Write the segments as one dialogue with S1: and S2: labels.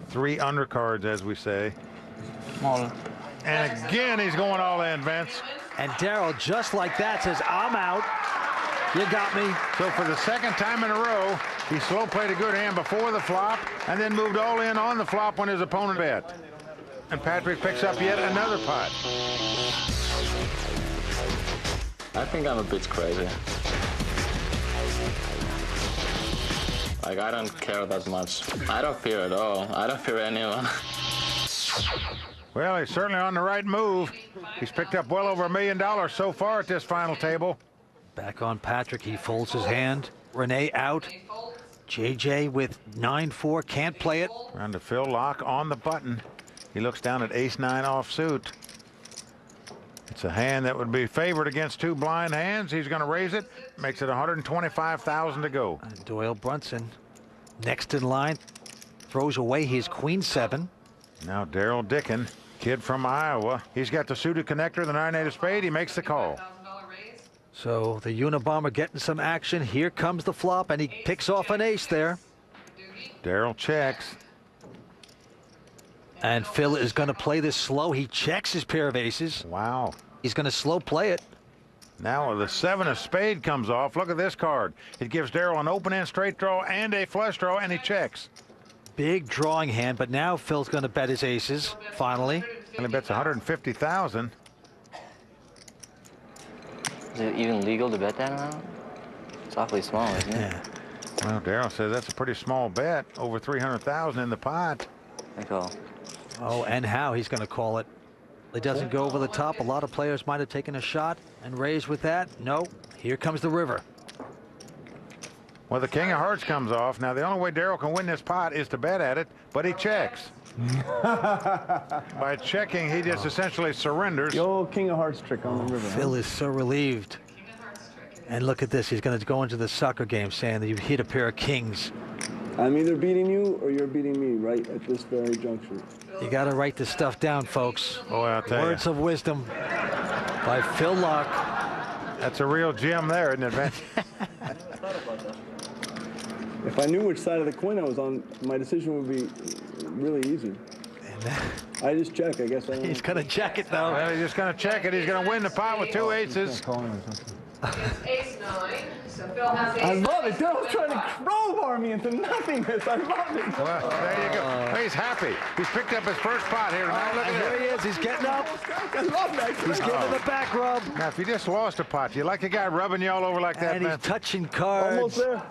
S1: Three undercards, as we say.
S2: All.
S1: And again, he's going all in, Vince.
S3: And Darryl, just like that, says, I'm out. You got me.
S1: So for the second time in a row, he slow played a good hand before the flop and then moved all in on the flop when his opponent bet. And Patrick picks up yet another pot.
S2: I think I'm a bit crazy. Like, I don't care that much. I don't fear at all. I don't fear anyone.
S1: Well, he's certainly on the right move. He's picked up well over $1 million so far at this final table.
S3: Back on Patrick, he folds his hand. Renee out. JJ with 9-4, can't play it.
S1: Round to Phil Lock on the button. He looks down at ace-9 offsuit. It's a hand that would be favored against two blind hands. He's going to raise it. Makes it $125,000 to go.
S3: And Doyle Brunson next in line. Throws away his queen-7.
S1: Now Daryl Dickin, kid from Iowa. He's got the suited connector, the 9-8 of spade. He makes the call.
S3: So the Unabomber getting some action. Here comes the flop, and he picks off an ace there.
S1: Daryl checks.
S3: And Phil is going to play this slow. He checks his pair of aces.
S1: Wow.
S3: He's going to slow play it.
S1: Now the 7 of spade comes off. Look at this card. It gives Daryl an open-end straight draw and a flush draw, and he checks.
S3: Big drawing hand, but now Phil's going to bet his aces, finally.
S1: And he bets $150,000.
S4: Is it even legal to bet that amount? It's awfully small, isn't it?
S3: Yeah.
S1: Well, Daryl says that's a pretty small bet. Over $300,000 in the pot.
S4: I call.
S3: Oh, and how he's going to call it. It doesn't go over the top. A lot of players might have taken a shot and raised with that. No, here comes the river.
S1: Well, the king of hearts comes off. Now, the only way Daryl can win this pot is to bet at it, but he checks. By checking, he just essentially surrenders.
S5: The old king of hearts trick on the river.
S3: Phil is so relieved. And look at this. He's going to go into the soccer game saying that you hit a pair of kings.
S5: I'm either beating you or you're beating me right at this very juncture.
S3: You got to write this stuff down, folks.
S1: Boy, I'll tell
S3: Words
S1: you.
S3: of wisdom by Phil Lock.
S1: That's a real gem there, isn't it, Vince?
S5: If I knew which side of the coin I was on, my decision would be really easy. I just check, I guess.
S3: He's going to check it, though.
S1: Well, he's just going to check it. He's going to win the pot with two aces.
S6: Ace-9. So Phil has ace.
S5: I love it. Daryl's trying to crowbar me into nothingness. I love it.
S1: Well, there you go. He's happy. He's picked up his first pot here. Now look
S3: And
S1: at
S3: here he
S1: this.
S3: is. He's getting up.
S5: I love that.
S3: He's getting the back rub.
S1: Now, if you just lost a pot, you like a guy rubbing you all over like that,
S3: And he's
S1: man?
S3: touching cards.
S5: Almost there.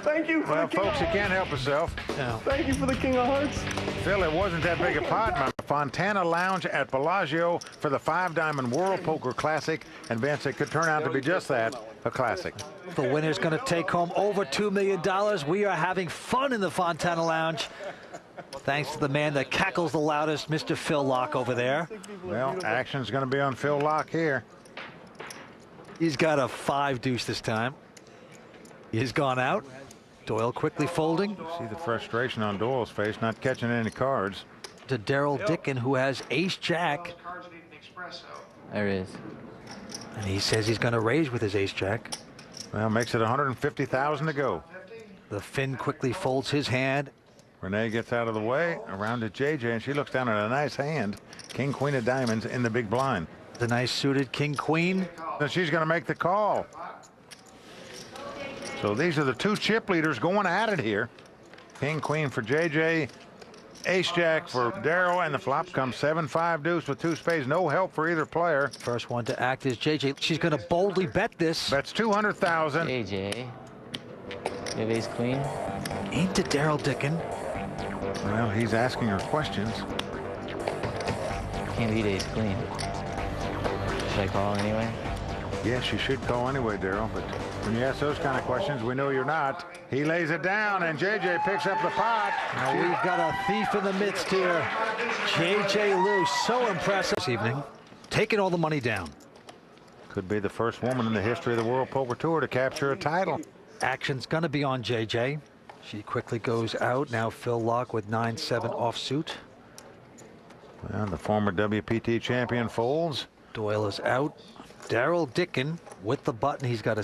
S5: Thank you for
S1: Well,
S5: the king
S1: folks,
S5: of
S1: he
S5: hearts.
S1: can't help himself.
S5: Thank you for the king of hearts.
S1: Phil, it wasn't that big a pot. My Fontana Lounge at Bellagio for the 5-Diamond World Poker Classic. And Vince, it could turn out to be just that, a classic.
S3: The winner's going to take home over $2 million. We are having fun in the Fontana Lounge. Thanks to the man that cackles the loudest, Mr. Phil Lock over there.
S1: Well, action's going to be on Phil Lock here.
S3: He's got a 5 deuce this time. He's gone out. Doyle quickly folding
S1: See the frustration on Doyle's face, not catching any cards.
S3: to Daryl Dickin, who has ace-jack.
S4: There it is.
S3: And he says he's going to raise with his ace-jack.
S1: Well, makes it $150,000 to go.
S3: The Finn quickly folds his hand.
S1: Renee gets out of the way, around to JJ, and she looks down at a nice hand. King, queen of diamonds in the big blind.
S3: The nice suited king-queen.
S1: And she's going to make the call. So these are the two chip leaders going at it here. King, queen for JJ, ace-jack for Daryl, and the flop comes 7-5 deuce with two spades. No help for either player.
S3: First one to act is JJ. She's going to boldly bet this.
S1: Bets $200,000.
S4: AJ. You have ace queen?
S3: Into Daryl Dickin.
S1: Well, he's asking her questions.
S4: Can't beat ace queen. Should I call anyway?
S1: Yes, you should call anyway, Daryl, but when you ask those kind of questions, we know you're not. He lays it down, and JJ picks up the pot.
S3: Now we've got a thief in the midst here. JJ Lou, so impressive this evening. Taking all the money down.
S1: Could be the first woman in the history of the World Poker Tour to capture a title.
S3: Action's going to be on JJ. She quickly goes out. Now Phil Lock with 9-7 offsuit.
S1: Well, the former WPT champion folds.
S3: Doyle is out. Daryl Dickin with the button. He's got a